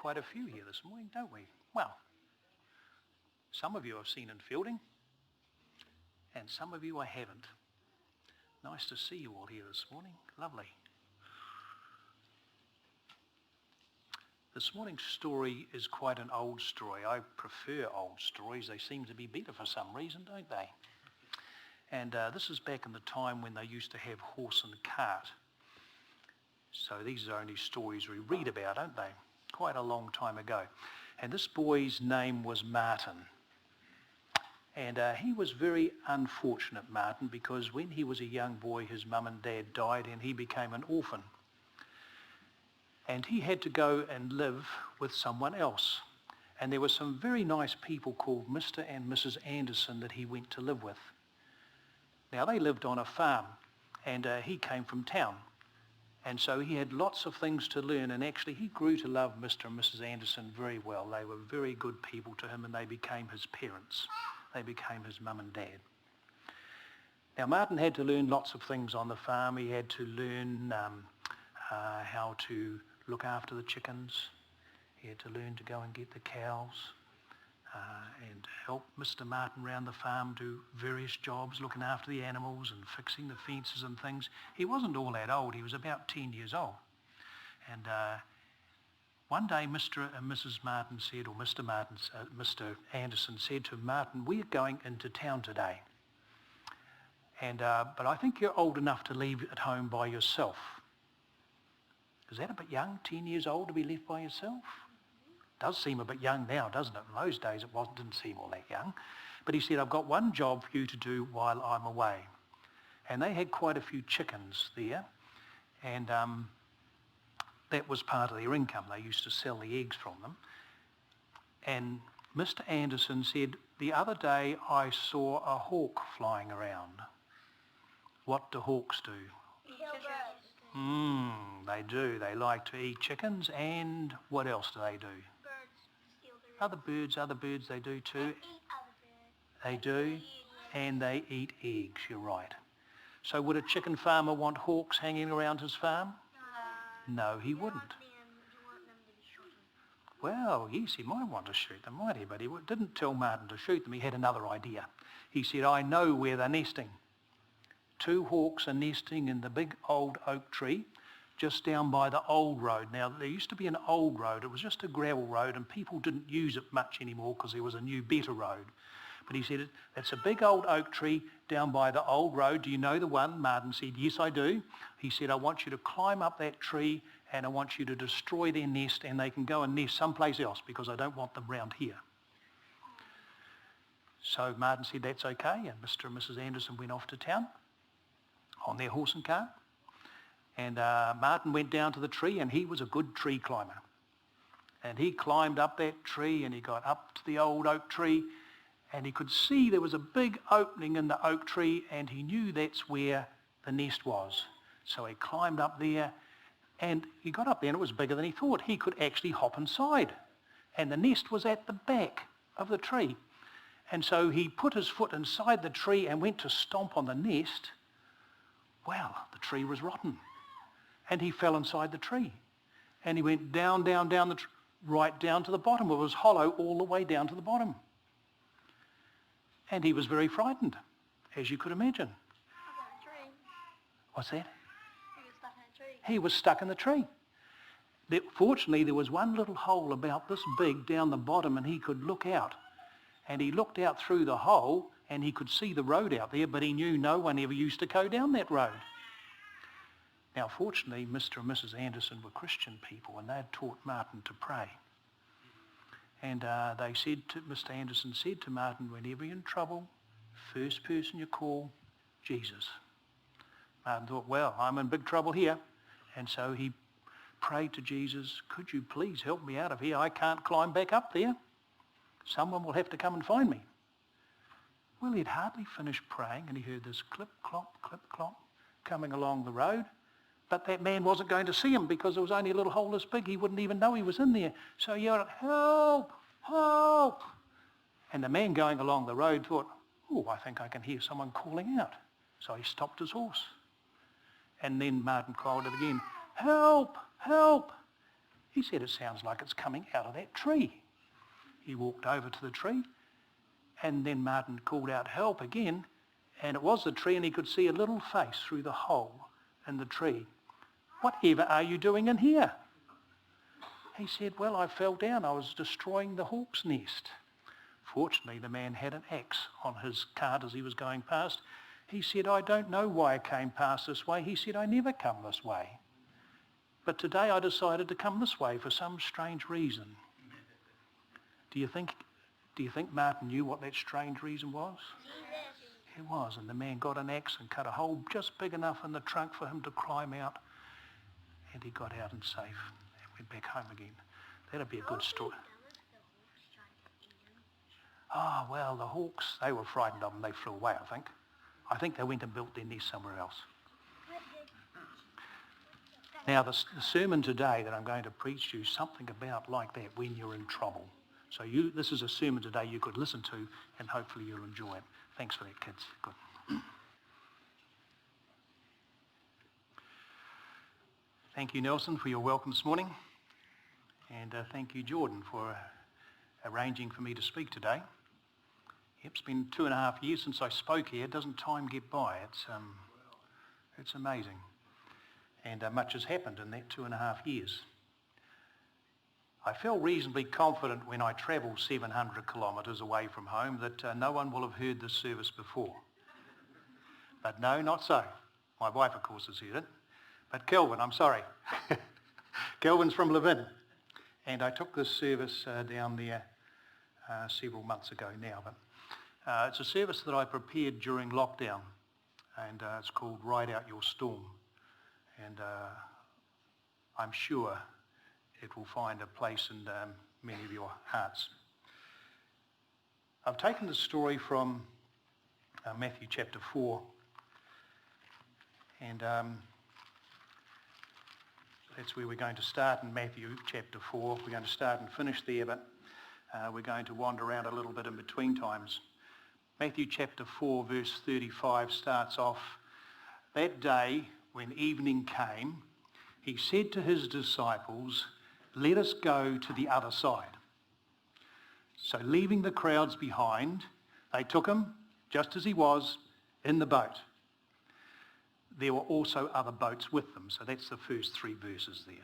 quite a few here this morning, don't we? Well, some of you I've seen in Fielding, and some of you I haven't. Nice to see you all here this morning. Lovely. This morning's story is quite an old story. I prefer old stories. They seem to be better for some reason, don't they? And this is back in the time when they used to have horse and cart. So these are only stories we read about, aren't they? Quite a long time ago. And this boy's name was Martin. And he was very unfortunate, Martin, because when he was a young boy, his mum and dad died and he became an orphan. And he had to go and live with someone else. And there were some very nice people called Mr. and Mrs. Anderson that he went to live with. Now they lived on a farm and he came from town. And so he had lots of things to learn, and actually he grew to love Mr. and Mrs. Anderson very well. They were very good people to him and they became his parents. They became his mum and dad. Now Martin had to learn lots of things on the farm. He had to learn how to look after the chickens. He had to learn to go and get the cows and help Mr. Martin around the farm do various jobs, looking after the animals and fixing the fences and things. He wasn't all that old. He was about 10 years old. And one day Mr. and Mrs. Martin said, or Mr. Anderson said to Martin, "We're going into town today. And but I think you're old enough to leave at home by yourself." Is that a bit young, 10 years old, to be left by yourself? Does seem a bit young now, doesn't it? In those days it didn't seem all that young. But he said, "I've got one job for you to do while I'm away." And they had quite a few chickens there. And that was part of their income. They used to sell the eggs from them. And Mr. Anderson said, "The other day I saw a hawk flying around." What do hawks do? They do. They like to eat chickens, and what else do they do? Other birds they do too. They do, and they eat eggs, you're right. So would a chicken farmer want hawks hanging around his farm? No, he wouldn't. Well, yes, he might want to shoot them, might he? But he didn't tell Martin to shoot them. He had another idea. He said, "I know where they're nesting. 2 hawks are nesting in the big old oak tree just down by the old road." Now, there used to be an old road. It was just a gravel road and people didn't use it much anymore because there was a new, better road. But he said, "It's a big old oak tree down by the old road. Do you know the one?" Martin said, "Yes, I do." He said, "I want you to climb up that tree and I want you to destroy their nest, and they can go and nest someplace else because I don't want them round here." So Martin said, "That's okay." And Mr. and Mrs. Anderson went off to town on their horse and cart. And Martin went down to the tree, and he was a good tree climber. And he climbed up that tree and he got up to the old oak tree, and he could see there was a big opening in the oak tree, and he knew that's where the nest was. So he climbed up there, and he got up there and it was bigger than he thought. He could actually hop inside. And the nest was at the back of the tree. And so he put his foot inside the tree and went to stomp on the nest. Well, the tree was rotten. And he fell inside the tree. And he went down, right down to the bottom. It was hollow all the way down to the bottom. And he was very frightened, as you could imagine. What's that? He was stuck in the tree. Fortunately, there was one little hole about this big down the bottom, and he could look out. And he looked out through the hole and he could see the road out there, but he knew no one ever used to go down that road. Now, fortunately, Mr. and Mrs. Anderson were Christian people, and they had taught Martin to pray. And Mr. Anderson said to Martin, "Whenever you're in trouble, first person you call, Jesus." Martin thought, "Well, I'm in big trouble here." And so he prayed to Jesus, "Could you please help me out of here? I can't climb back up there. Someone will have to come and find me." Well, he'd hardly finished praying and he heard this clip-clop coming along the road. But that man wasn't going to see him because there was only a little hole this big. He wouldn't even know he was in there. So he yelled, "Help! Help!" And the man going along the road thought, "Oh, I think I can hear someone calling out." So he stopped his horse. And then Martin called it again, "Help! Help!" He said, it sounds like it's coming out of that tree. He walked over to the tree, and then Martin called out, help again, and it was the tree, and he could see a little face through the hole in the tree. Whatever are you doing in here? He said, well, I fell down. I was destroying the hawk's nest. Fortunately, the man had an axe on his cart as he was going past. He said, I don't know why I came past this way. He said, I never come this way. But today I decided to come this way for some strange reason. Do you think Martin knew what that strange reason was? Yes. It was, and the man got an axe and cut a hole just big enough in the trunk for him to climb out, and he got out and safe and went back home again. That'd be a good story. Oh, well, the hawks, they were frightened of them. They flew away, I think. I think they went and built their nest somewhere else. Now, the sermon today that I'm going to preach to you, something about like that, when you're in trouble. So this is a sermon today you could listen to, and hopefully you'll enjoy it. Thanks for that, kids. Good. Thank you, Nelson, for your welcome this morning. And thank you, Jordan, for arranging for me to speak today. Yep, it's been 2.5 years since I spoke here. Doesn't time get by? It's amazing. And much has happened in that 2.5 years. I felt reasonably confident when I travelled 700 kilometres away from home that no one will have heard this service before. But no, not so. My wife, of course, has heard it. But Kelvin, I'm sorry. Kelvin's from Levin. And I took this service down there several months ago now. But it's a service that I prepared during lockdown. And it's called Ride Out Your Storm. And I'm sure it will find a place in many of your hearts. I've taken the story from Matthew chapter 4, and that's where we're going to start in Matthew chapter 4. We're going to start and finish there, but we're going to wander around a little bit in between times. Matthew chapter 4 verse 35 starts off, that day when evening came, he said to his disciples, let us go to the other side. So leaving the crowds behind, they took him, just as he was, in the boat. There were also other boats with them, so that's the first 3 verses there.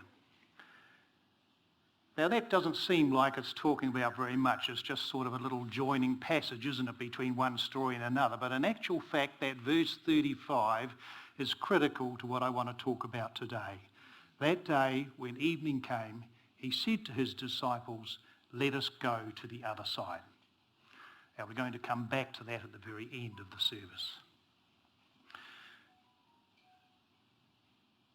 Now that doesn't seem like it's talking about very much. It's just sort of a little joining passage, isn't it, between one story and another. But in actual fact, that verse 35 is critical to what I want to talk about today. That day, when evening came, he said to his disciples, let us go to the other side. Now we're going to come back to that at the very end of the service.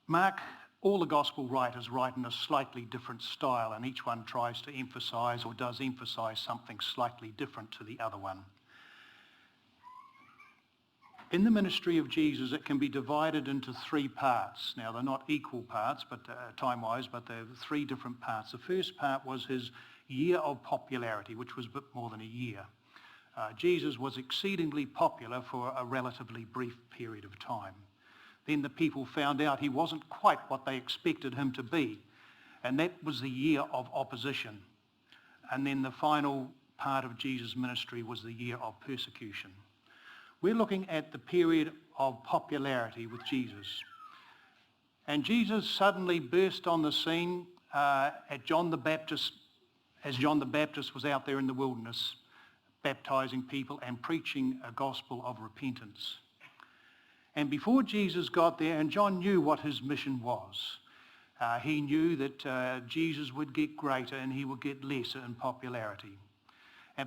Mark, all the gospel writers write in a slightly different style, and each one tries to emphasise or does emphasise something slightly different to the other one. In the ministry of Jesus, it can be divided into 3 parts. Now, they're not equal parts, but time-wise, but they're 3 different parts. The first part was his year of popularity, which was a bit more than a year. Jesus was exceedingly popular for a relatively brief period of time. Then the people found out he wasn't quite what they expected him to be, and that was the year of opposition. And then the final part of Jesus' ministry was the year of persecution. We're looking at the period of popularity with Jesus. And Jesus suddenly burst on the scene as John the Baptist was out there in the wilderness, baptizing people and preaching a gospel of repentance. And before Jesus got there, and John knew what his mission was, he knew that Jesus would get greater and he would get lesser in popularity.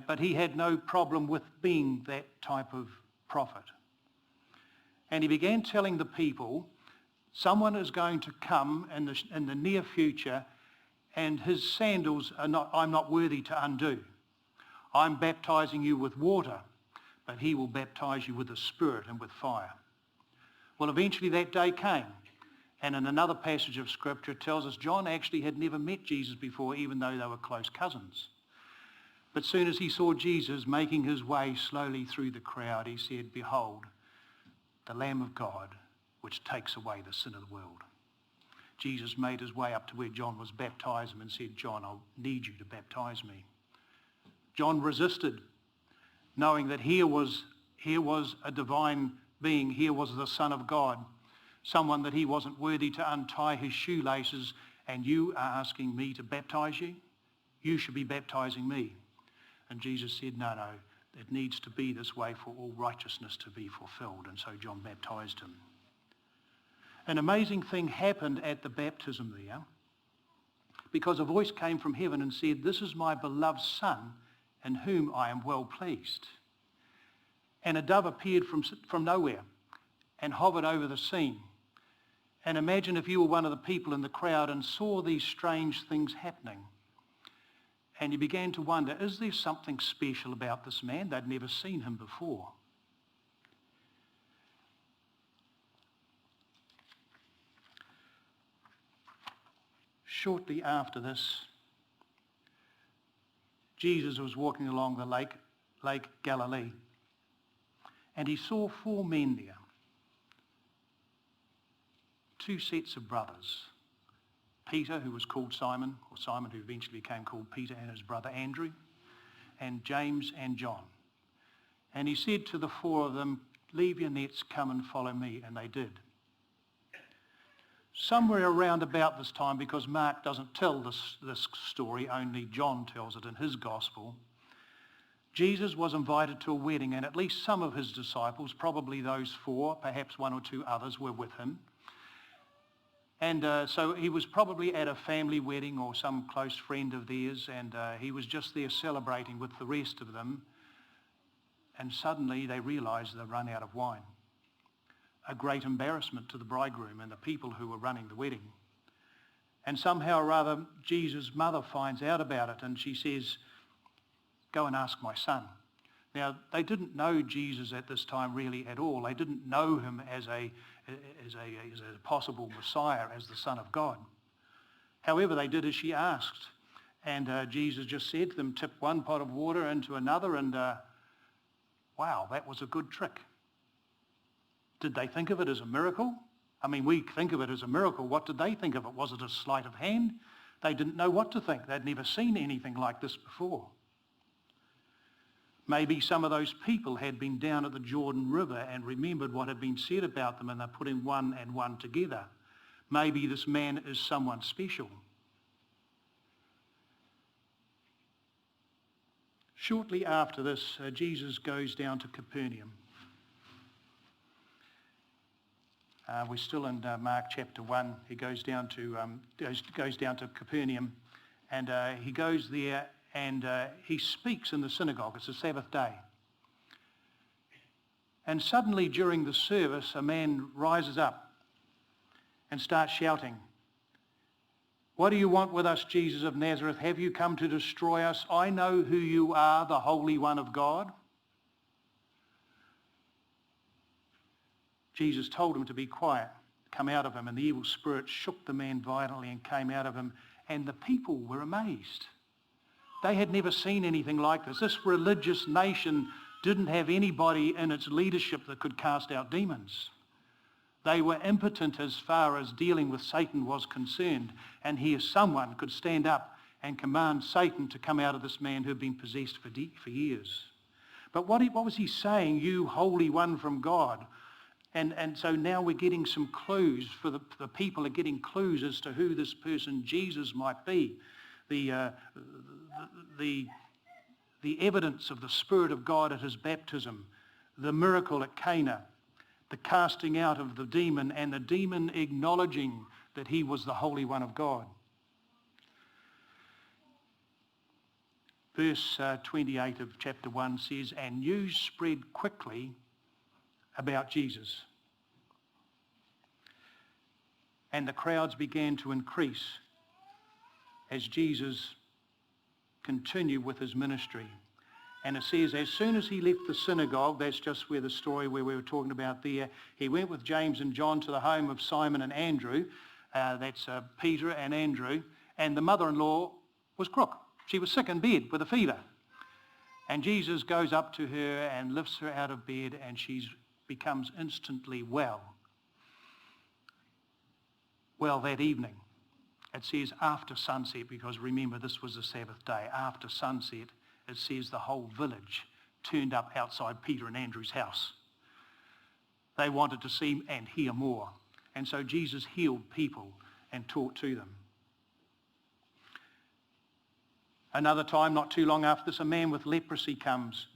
But he had no problem with being that type of prophet. And he began telling the people, someone is going to come in the near future, and his sandals I'm not worthy to undo. I'm baptizing you with water, but he will baptize you with the Spirit and with fire. Well, eventually that day came, and in another passage of Scripture it tells us John actually had never met Jesus before, even though they were close cousins. But soon as he saw Jesus making his way slowly through the crowd, he said, behold, the Lamb of God, which takes away the sin of the world. Jesus made his way up to where John was baptizing and said, John, I need you to baptize me. John resisted, knowing that here was a divine being, here was the Son of God, someone that he wasn't worthy to untie his shoelaces, and you are asking me to baptize you? You should be baptizing me. And Jesus said, no, it needs to be this way for all righteousness to be fulfilled. And so John baptized him. An amazing thing happened at the baptism there, because a voice came from heaven and said, this is my beloved Son, in whom I am well pleased. And a dove appeared from nowhere and hovered over the scene. And imagine if you were one of the people in the crowd and saw these strange things happening. And you began to wonder, is there something special about this man? They'd never seen him before. Shortly after this, Jesus was walking along the Lake Galilee, and he saw 4 men there, 2 sets of brothers. Peter, who was called Simon, or Simon who eventually became called Peter, and his brother Andrew, and James and John. And he said to the 4 of them, leave your nets, come and follow me, and they did. Somewhere around about this time, because Mark doesn't tell this story, only John tells it in his gospel, Jesus was invited to a wedding, and at least some of his disciples, probably those 4, perhaps 1 or 2 others, were with him. And so he was probably at a family wedding or some close friend of theirs, and he was just there celebrating with the rest of them. And suddenly they realised they'd run out of wine. A great embarrassment to the bridegroom and the people who were running the wedding. And somehow or other, Jesus' mother finds out about it, and she says, go and ask my son. Now, they didn't know Jesus at this time really at all. They didn't know him as a possible Messiah, as the Son of God. However, they did as she asked. And Jesus just said to them, tip 1 pot of water into another, and wow, that was a good trick. Did they think of it as a miracle? I mean, we think of it as a miracle. What did they think of it? Was it a sleight of hand? They didn't know what to think. They'd never seen anything like this before. Maybe some of those people had been down at the Jordan River and remembered what had been said about them, and they're putting 1 and 1 together. Maybe this man is someone special. Shortly after this, Jesus goes down to Capernaum. We're still in Mark chapter 1. He goes down to Capernaum, and he goes there and he speaks in the synagogue. It's a Sabbath day. And suddenly during the service, a man rises up and starts shouting, what do you want with us, Jesus of Nazareth? Have you come to destroy us? I know who you are, the Holy One of God. Jesus told him to be quiet, come out of him, and the evil spirit shook the man violently and came out of him, and the people were amazed. They had never seen anything like this. This religious nation didn't have anybody in its leadership that could cast out demons. They were impotent as far as dealing with Satan was concerned, and here someone could stand up and command Satan to come out of this man who had been possessed for years. But what was he saying? You Holy One from God. And so now we're getting some clues, the people are getting clues as to who this person Jesus might be. The evidence of the Spirit of God at his baptism, the miracle at Cana, the casting out of the demon, and the demon acknowledging that he was the Holy One of God. Verse 28 of chapter 1 says, and news spread quickly about Jesus. And the crowds began to increase as Jesus continued with his ministry. And it says, as soon as he left the synagogue, that's just where the story where we were talking about there, he went with James and John to the home of Simon and Andrew, that's Peter and Andrew, and the mother-in-law was crook. She was sick in bed with a fever. And Jesus goes up to her and lifts her out of bed, and she becomes instantly well. Well, that evening, it says after sunset, because remember this was the Sabbath day, after sunset, it says the whole village turned up outside Peter and Andrew's house. They wanted to see and hear more. And so Jesus healed people and taught to them. Another time, not too long after this, a man with leprosy comes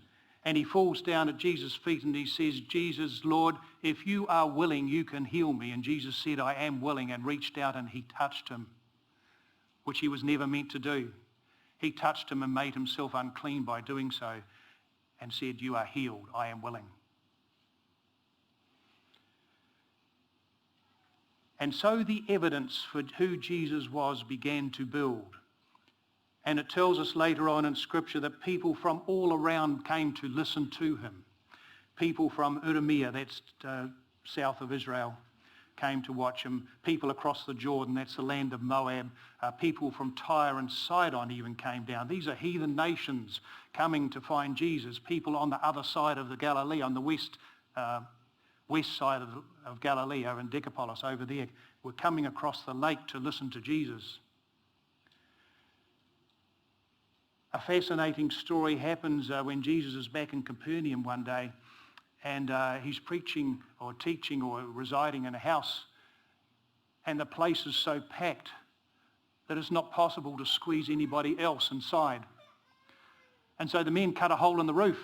and he falls down at Jesus' feet and he says, Jesus, Lord, if you are willing, you can heal me. And Jesus said, I am willing, and reached out and he touched him, which he was never meant to do. He touched him and made himself unclean by doing so and said, you are healed, I am willing. And so the evidence for who Jesus was began to build. And it tells us later on in Scripture that people from all around came to listen to him. People from Urumia, that's south of Israel, came to watch him. People across the Jordan, that's the land of Moab. People from Tyre and Sidon even came down. These are heathen nations coming to find Jesus. People on the other side of the Galilee, on the west side of Galilee, over in Decapolis, over there, were coming across the lake to listen to Jesus. A fascinating story happens when Jesus is back in Capernaum one day, and he's preaching or teaching or residing in a house, and the place is so packed that it's not possible to squeeze anybody else inside. And so the men cut a hole in the roof,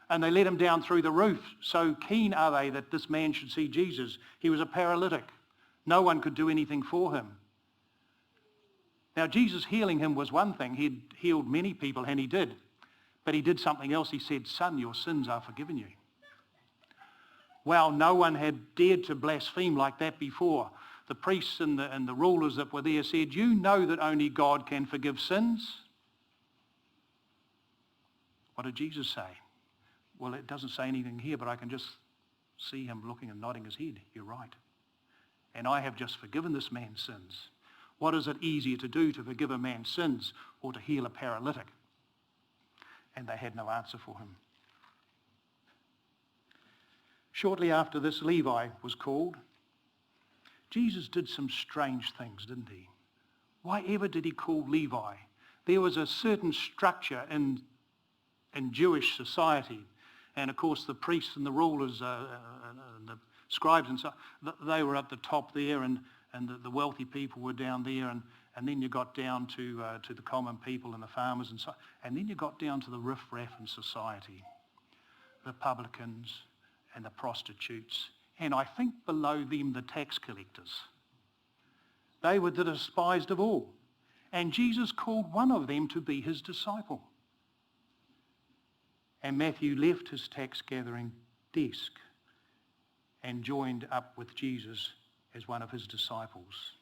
and they let him down through the roof. So keen are they that this man should see Jesus. He was a paralytic. No one could do anything for him. Now, Jesus healing him was one thing. He'd healed many people, and he did. But he did something else. He said, son, your sins are forgiven you. Well, no one had dared to blaspheme like that before. The priests and the rulers that were there said, you know that only God can forgive sins. What did Jesus say? Well, it doesn't say anything here, but I can just see him looking and nodding his head. You're right. And I have just forgiven this man's sins. What is it easier to do, to forgive a man's sins or to heal a paralytic? And they had no answer for him. Shortly after this, Levi was called. Jesus did some strange things, didn't he? Why ever did he call Levi? There was a certain structure in Jewish society. And of course the priests and the rulers and the scribes and so, they were at the top there, and the wealthy people were down there, and then you got down to the common people and the farmers and so, and then you got down to the riff-raff in society, the publicans and the prostitutes, and I think below them the tax collectors. They were the despised of all. And Jesus called one of them to be his disciple. And Matthew left his tax gathering desk and joined up with Jesus as one of his disciples.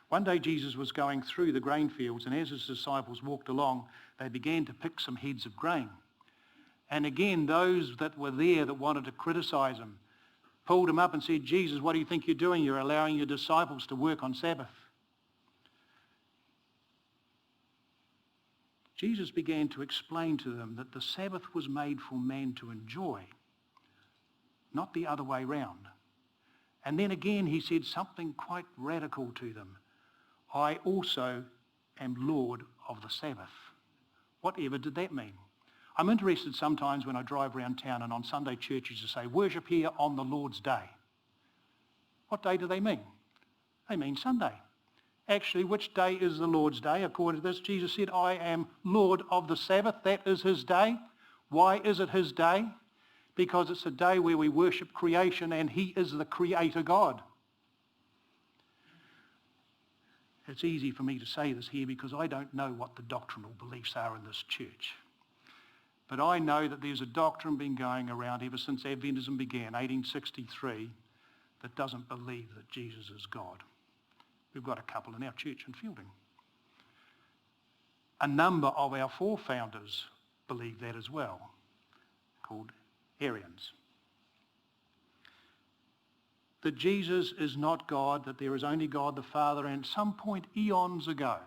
One day Jesus was going through the grain fields, and as his disciples walked along, they began to pick some heads of grain. And again, those that were there that wanted to criticize him pulled him up and said, Jesus, what do you think you're doing? You're allowing your disciples to work on Sabbath. Jesus began to explain to them that the Sabbath was made for man to enjoy, not the other way round. And then again he said something quite radical to them. I also am Lord of the Sabbath. Whatever did that mean? I'm interested sometimes when I drive around town and on Sunday churches to say, worship here on the Lord's day. What day do they mean? They mean Sunday. Actually, which day is the Lord's day? According to this, Jesus said, I am Lord of the Sabbath. That is his day. Why is it his day? Because it's a day where we worship creation, and he is the creator God. It's easy for me to say this here because I don't know what the doctrinal beliefs are in this church. But I know that there's a doctrine been going around ever since Adventism began, 1863, that doesn't believe that Jesus is God. We've got a couple in our church in Fielding. A number of our forefounders believe that as well, called Arians. That Jesus is not God, that there is only God the Father, and at some point eons ago,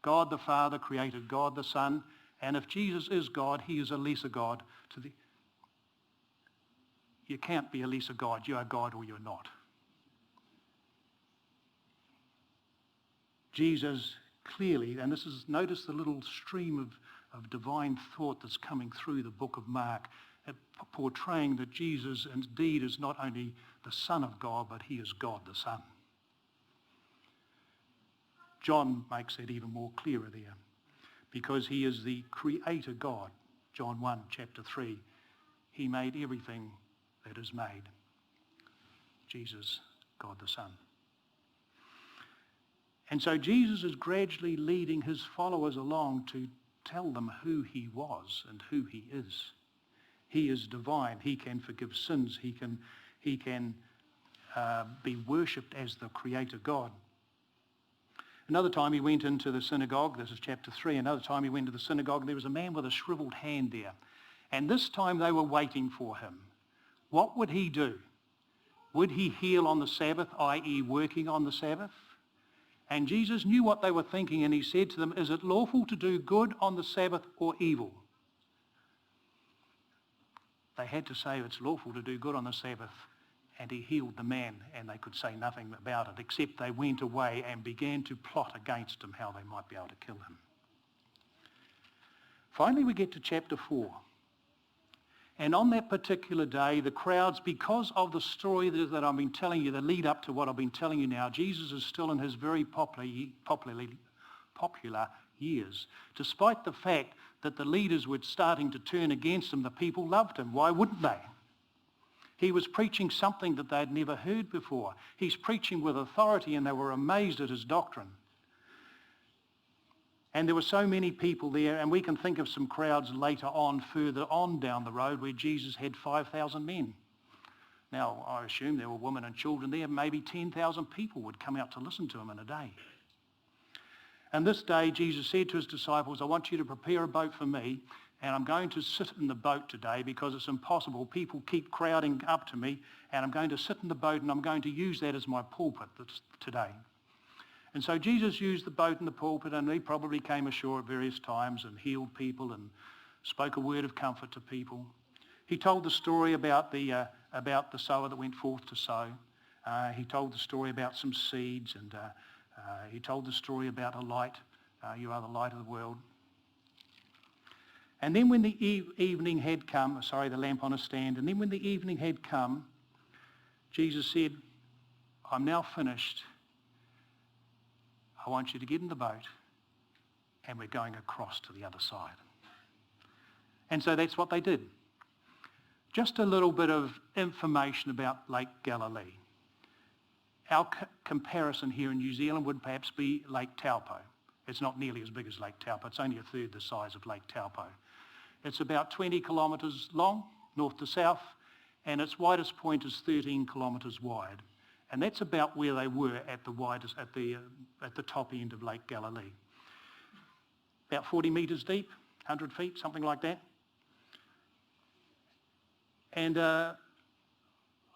God the Father created God the Son, and if Jesus is God, he is a lesser God. You can't be a lesser God. You are God or you're not. Jesus clearly, and notice the little stream of divine thought that's coming through the book of Mark, portraying that Jesus indeed is not only the Son of God, but he is God the Son. John makes that even more clearer there, because he is the creator God. John 1, chapter 3, he made everything that is made. Jesus, God the Son. And so Jesus is gradually leading his followers along to tell them who he was and who he is. He is divine. He can forgive sins. He can be worshipped as the creator God. Another time he went into the synagogue. This is chapter 3. Another time he went to the synagogue. There was a man with a shriveled hand there. And this time they were waiting for him. What would he do? Would he heal on the Sabbath, i.e. working on the Sabbath? And Jesus knew what they were thinking, and he said to them, is it lawful to do good on the Sabbath or evil? They had to say it's lawful to do good on the Sabbath, and he healed the man, and they could say nothing about it, except they went away and began to plot against him how they might be able to kill him. Finally, we get to chapter 4. And on that particular day, the crowds, because of the story that I've been telling you, the lead up to what I've been telling you now, Jesus is still in his very popular years. Despite the fact that the leaders were starting to turn against him, the people loved him. Why wouldn't they? He was preaching something that they'd never heard before. He's preaching with authority, and they were amazed at his doctrine. And there were so many people there, and we can think of some crowds later on, further on down the road, where Jesus had 5,000 men. Now, I assume there were women and children there. Maybe 10,000 people would come out to listen to him in a day. And this day, Jesus said to his disciples, I want you to prepare a boat for me, and I'm going to sit in the boat today because it's impossible. People keep crowding up to me, and I'm going to sit in the boat, and I'm going to use that as my pulpit today. And so Jesus used the boat and the pulpit, and he probably came ashore at various times and healed people and spoke a word of comfort to people. He told the story about the sower that went forth to sow. He told the story about some seeds, and he told the story about a light. You are the light of the world. And then when the evening had come, the lamp on a stand, and then when the evening had come, Jesus said, I'm now finished. I want you to get in the boat, and we're going across to the other side. And so that's what they did. Just a little bit of information about Lake Galilee. Our comparison here in New Zealand would perhaps be Lake Taupo. It's not nearly as big as Lake Taupo. It's only a third the size of Lake Taupo. It's about 20 kilometres long, north to south, and its widest point is 13 kilometres wide. And that's about where they were at the top end of Lake Galilee. About 40 metres deep, 100 feet, something like that. And I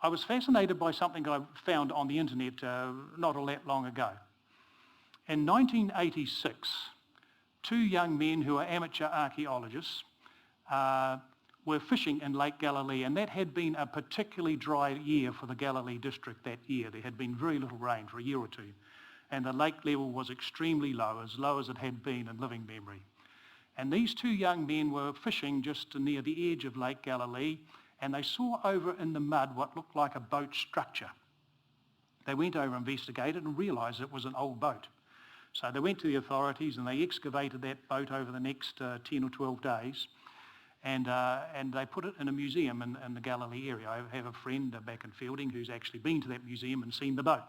was fascinated by something I found on the internet not all that long ago. In 1986, two young men who are amateur archaeologists were fishing in Lake Galilee, and that had been a particularly dry year for the Galilee district that year. There had been very little rain for a year or two, and the lake level was extremely low as it had been in living memory. And these two young men were fishing just near the edge of Lake Galilee, and they saw over in the mud what looked like a boat structure. They went over, investigated, and realised it was an old boat. So they went to the authorities, and they excavated that boat over the next 10 or 12 days. And they put it in a museum in the Galilee area. I have a friend back in Fielding who's actually been to that museum and seen the boat.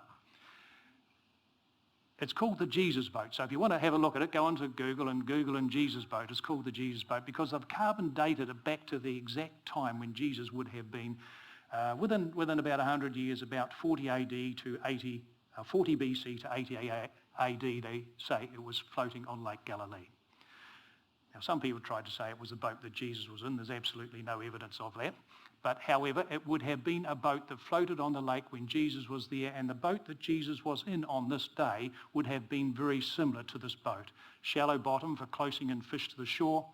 It's called the Jesus boat. So if you want to have a look at it, go onto Google and Google in Jesus boat. It's called the Jesus boat because they've carbon dated it back to the exact time when Jesus would have been within about 100 years, about 40 AD to 80, 40 BC to 80 AD. They say it was floating on Lake Galilee. Now, some people tried to say it was a boat that Jesus was in. There's absolutely no evidence of that. But however, it would have been a boat that floated on the lake when Jesus was there, and the boat that Jesus was in on this day would have been very similar to this boat. Shallow bottom for closing in fish to the shore.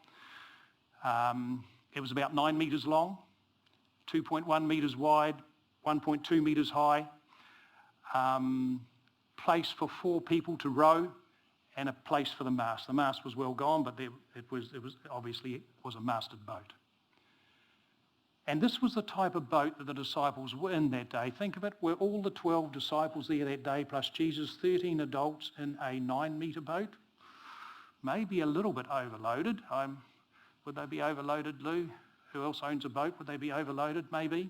It was about 9 metres long, 2.1 metres wide, 1.2 metres high. Place for 4 people to row and a place for the mast. The mast was well gone, but it was obviously a masted boat. And this was the type of boat that the disciples were in that day. Think of it, were all the 12 disciples there that day, plus Jesus, 13 adults in a 9-metre boat? Maybe a little bit overloaded. Would they be overloaded, Lou? Who else owns a boat? Would they be overloaded? Maybe.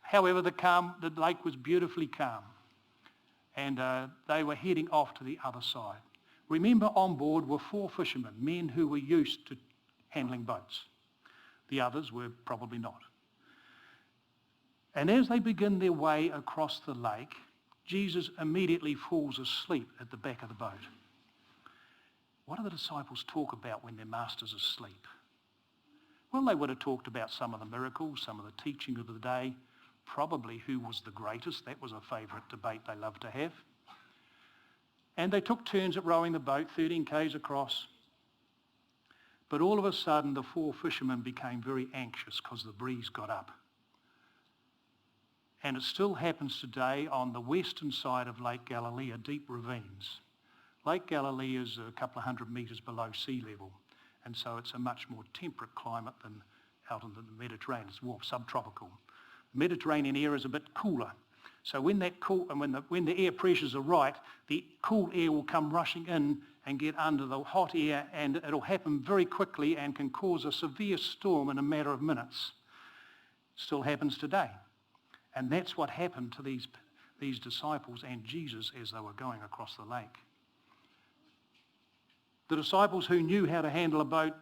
However, the lake was beautifully calm, and they were heading off to the other side. Remember, on board were 4 fishermen, men who were used to handling boats. The others were probably not. And as they begin their way across the lake, Jesus immediately falls asleep at the back of the boat. What do the disciples talk about when their master's asleep? Well, they would have talked about some of the miracles, some of the teaching of the day, probably who was the greatest. That was a favourite debate they loved to have. And they took turns at rowing the boat, 13 k's across. But all of a sudden, the 4 fishermen became very anxious because the breeze got up. And it still happens today on the western side of Lake Galilee, are deep ravines. Lake Galilee is a couple of 100 metres below sea level, and so it's a much more temperate climate than out in the Mediterranean. It's more subtropical. The Mediterranean air is a bit cooler. So when the air pressures are right, the cool air will come rushing in and get under the hot air, and it'll happen very quickly and can cause a severe storm in a matter of minutes. Still happens today. And that's what happened to these disciples and Jesus as they were going across the lake. The disciples who knew how to handle a boat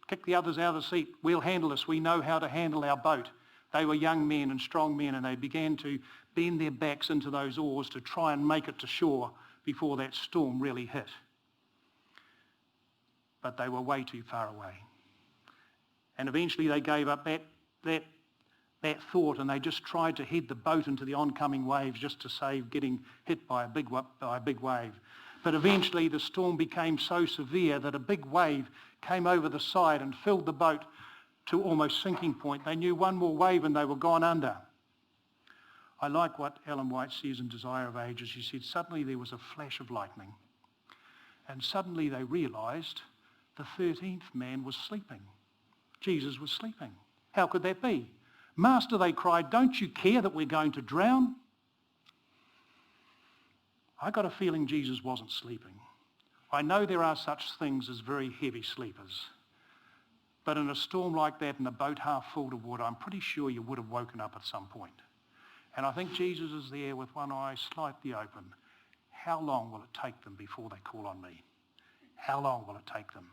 kicked the others out of the seat. We'll handle this. We know how to handle our boat. They were young men and strong men, and they began to bend their backs into those oars to try and make it to shore before that storm really hit. But they were way too far away. And eventually they gave up that thought, and they just tried to head the boat into the oncoming waves just to save getting hit by a big wave. But eventually the storm became so severe that a big wave came over the side and filled the boat to almost sinking point. They knew one more wave and they were gone under. I like what Ellen White says in Desire of Ages. She said, suddenly there was a flash of lightning, and suddenly they realised the 13th man was sleeping. Jesus was sleeping. How could that be? Master, they cried, don't you care that we're going to drown? I got a feeling Jesus wasn't sleeping. I know there are such things as very heavy sleepers. But in a storm like that, in a boat half full of water, I'm pretty sure you would have woken up at some point. And I think Jesus is there with one eye slightly open. How long will it take them before they call on me? How long will it take them?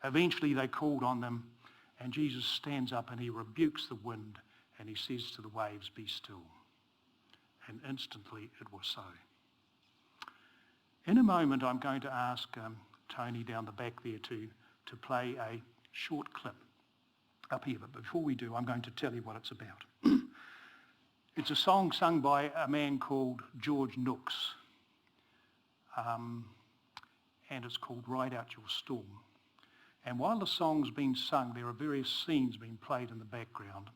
Eventually they called on them, and Jesus stands up and he rebukes the wind and he says to the waves, be still. And instantly it was so. In a moment I'm going to ask Tony down the back there to play a short clip up here. But before we do, I'm going to tell you what it's about. It's a song sung by a man called George Nooks. And it's called Ride Out Your Storm. And while the song's being sung, there are various scenes being played in the background.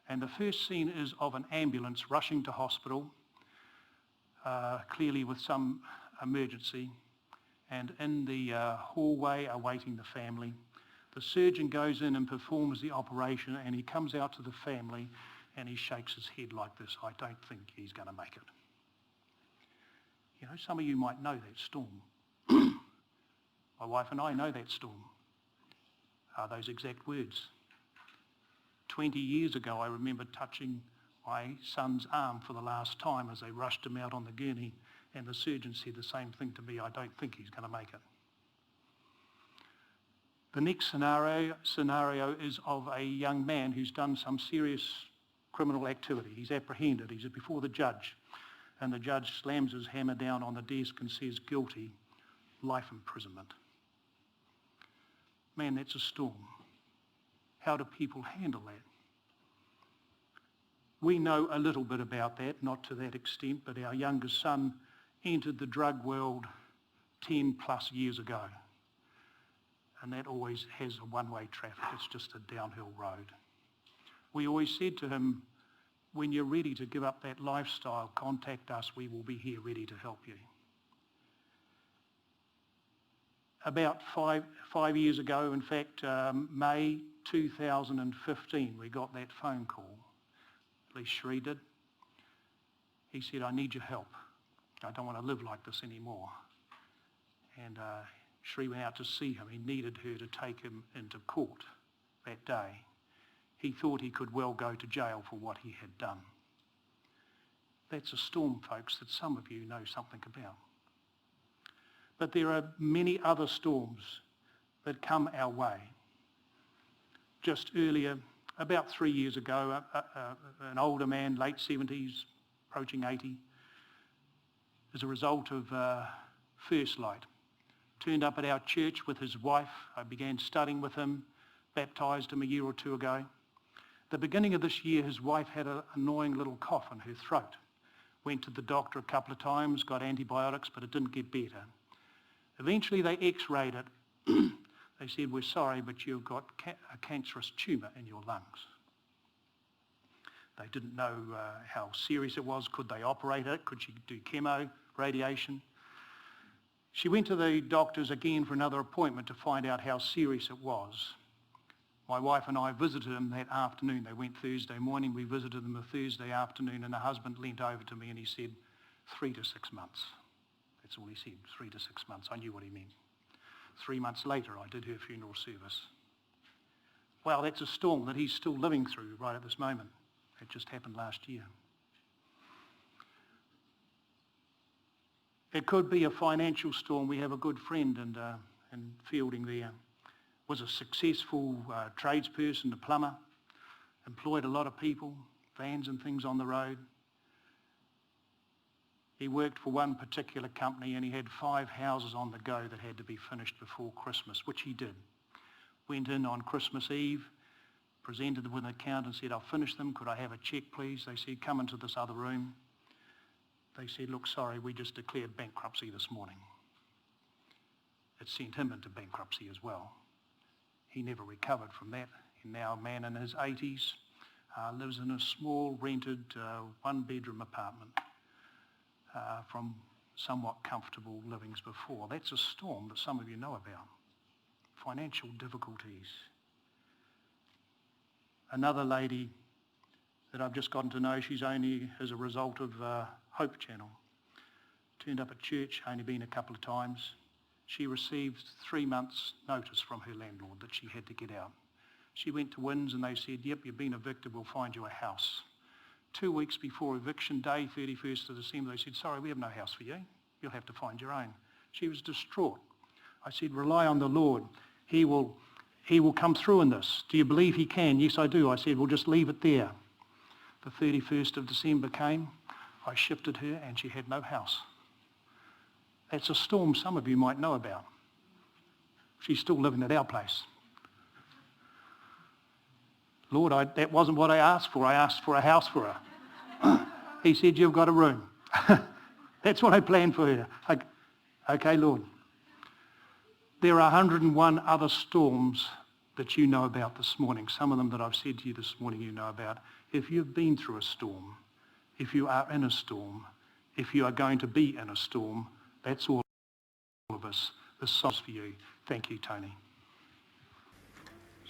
And the first scene is of an ambulance rushing to hospital, clearly with some emergency. And in the hallway awaiting the family, the surgeon goes in and performs the operation, and he comes out to the family and he shakes his head like this. I don't think he's going to make it. You know, some of you might know that storm. My wife and I know that storm. Those exact words. 20 years ago, I remember touching my son's arm for the last time as they rushed him out on the gurney, and the surgeon said the same thing to me. I don't think he's going to make it. The next scenario is of a young man who's done some serious criminal activity. He's apprehended. He's before the judge, and the judge slams his hammer down on the desk and says, guilty, life imprisonment. Man, that's a storm. How do people handle that? We know a little bit about that, not to that extent, but our youngest son entered the drug world 10 plus years ago. And that always has a one-way traffic. It's just a downhill road. We always said to him, when you're ready to give up that lifestyle, contact us. We will be here ready to help you. about five years ago, in fact, May 2015, we got that phone call. At least Shree did. He said, I need your help. I don't want to live like this anymore. And Shree went out to see him. He needed her to take him into court that day. He thought he could well go to jail for what he had done. That's a storm, folks, that some of you know something about. But there are many other storms that come our way. Just earlier, about 3 years ago, an older man, late 70s, approaching 80, as a result of first light, turned up at our church with his wife. I began studying with him, baptised him a year or two ago. The beginning of this year, his wife had an annoying little cough in her throat. Went to the doctor a couple of times, got antibiotics, but it didn't get better. Eventually they x-rayed it. They said, we're sorry, but you've got a cancerous tumour in your lungs. They didn't know how serious it was. Could they operate it? Could she do chemo, radiation? She went to the doctors again for another appointment to find out how serious it was. My wife and I visited him that afternoon. They went Thursday morning. We visited them a Thursday afternoon, and the husband leant over to me and he said, 3 to 6 months. That's all he said, 3 to 6 months. I knew what he meant. 3 months later, I did her funeral service. Well, that's a storm that he's still living through right at this moment. It just happened last year. It could be a financial storm. We have a good friend in Fielding there. Was a successful tradesperson, a plumber, employed a lot of people, vans and things on the road. He worked for one particular company and he had 5 houses on the go that had to be finished before Christmas, which he did. Went in on Christmas Eve, presented them with an account and said, I'll finish them. Could I have a cheque, please? They said, come into this other room. They said, look, sorry, we just declared bankruptcy this morning. It sent him into bankruptcy as well. He never recovered from that. He's now a man in his 80s, lives in a small rented one-bedroom apartment from somewhat comfortable livings before. That's a storm that some of you know about. Financial difficulties. Another lady that I've just gotten to know, she's only as a result of Hope Channel. Turned up at church, only been a couple of times. She received 3 months' notice from her landlord that she had to get out. She went to Winds and they said, yep, you've been evicted, we'll find you a house. 2 weeks before eviction day, 31st of December, they said, sorry, we have no house for you. You'll have to find your own. She was distraught. I said, rely on the Lord. He will come through in this. Do you believe he can? Yes, I do. I said, we'll just leave it there. The 31st of December came. I shifted her and she had no house. That's a storm some of you might know about. She's still living at our place. Lord, that wasn't what I asked for. I asked for a house for her. He said, you've got a room. That's what I planned for her. Okay, Lord. There are 101 other storms that you know about this morning. Some of them that I've said to you this morning you know about. If you've been through a storm, if you are in a storm, if you are going to be in a storm, that's all of us. This song's for you. Thank you, Tony.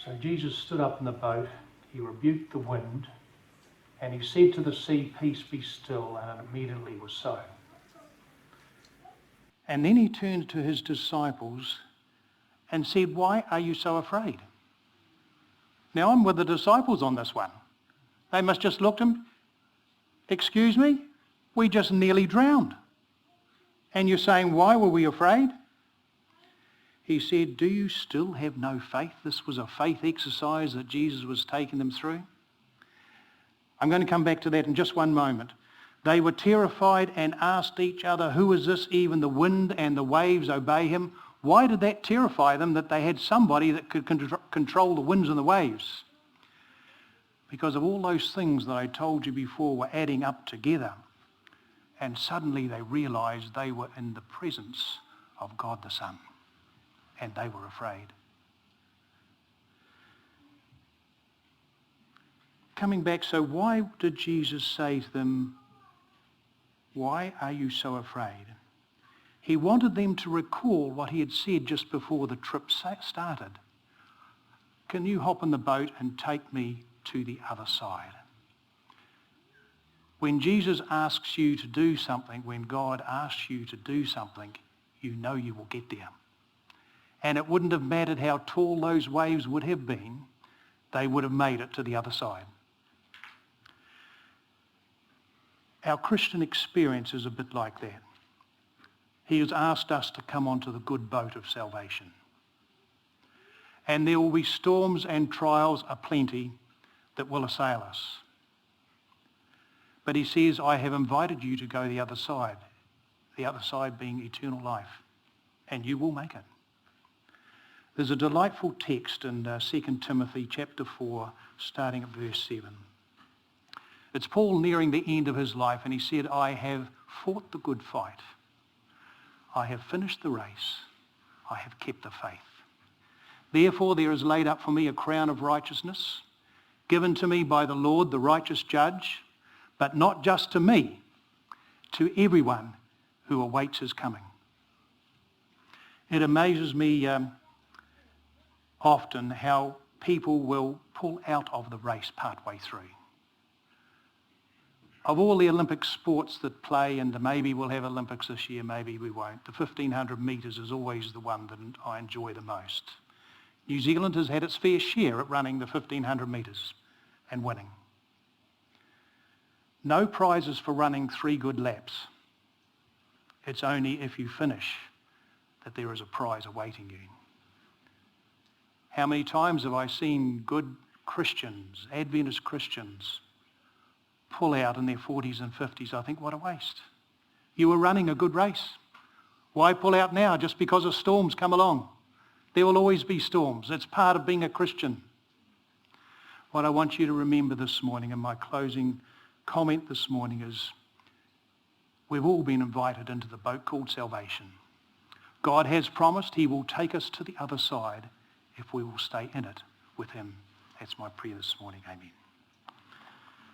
So Jesus stood up in the boat, he rebuked the wind, and he said to the sea, peace, be still, and it immediately was so. And then he turned to his disciples and said, why are you so afraid? Now I'm with the disciples on this one. They must just look at him. Excuse me? We just nearly drowned. And you're saying, why were we afraid? He said, do you still have no faith? This was a faith exercise that Jesus was taking them through. I'm going to come back to that in just one moment. They were terrified and asked each other, who is this? Even the wind and the waves obey him. Why did that terrify them, that they had somebody that could control the winds and the waves? Because of all those things that I told you before were adding up together. And suddenly they realized they were in the presence of God the Son. And they were afraid. Coming back, so why did Jesus say to them, why are you so afraid? He wanted them to recall what he had said just before the trip started. Can you hop in the boat and take me to the other side? When Jesus asks you to do something, when God asks you to do something, you know you will get there. And it wouldn't have mattered how tall those waves would have been, they would have made it to the other side. Our Christian experience is a bit like that. He has asked us to come onto the good boat of salvation. And there will be storms and trials aplenty that will assail us. But he says, I have invited you to go the other side being eternal life, and you will make it. There's a delightful text in 2 Timothy chapter 4, starting at verse 7. It's Paul nearing the end of his life, and he said, I have fought the good fight. I have finished the race. I have kept the faith. Therefore there is laid up for me a crown of righteousness, given to me by the Lord, the righteous judge, but not just to me, to everyone who awaits his coming. It amazes me often how people will pull out of the race partway through. Of all the Olympic sports that play, and maybe we'll have Olympics this year, maybe we won't, the 1,500 metres is always the one that I enjoy the most. New Zealand has had its fair share at running the 1,500 metres and winning. No prizes for running 3 good laps. It's only if you finish that there is a prize awaiting you. How many times have I seen good Christians, Adventist Christians, pull out in their 40s and 50s? I think, what a waste. You were running a good race. Why pull out now just because of storms come along? There will always be storms. It's part of being a Christian. What I want you to remember this morning, and my closing comment this morning, is we've all been invited into the boat called salvation. God has promised he will take us to the other side if we will stay in it with him. That's my prayer this morning. Amen.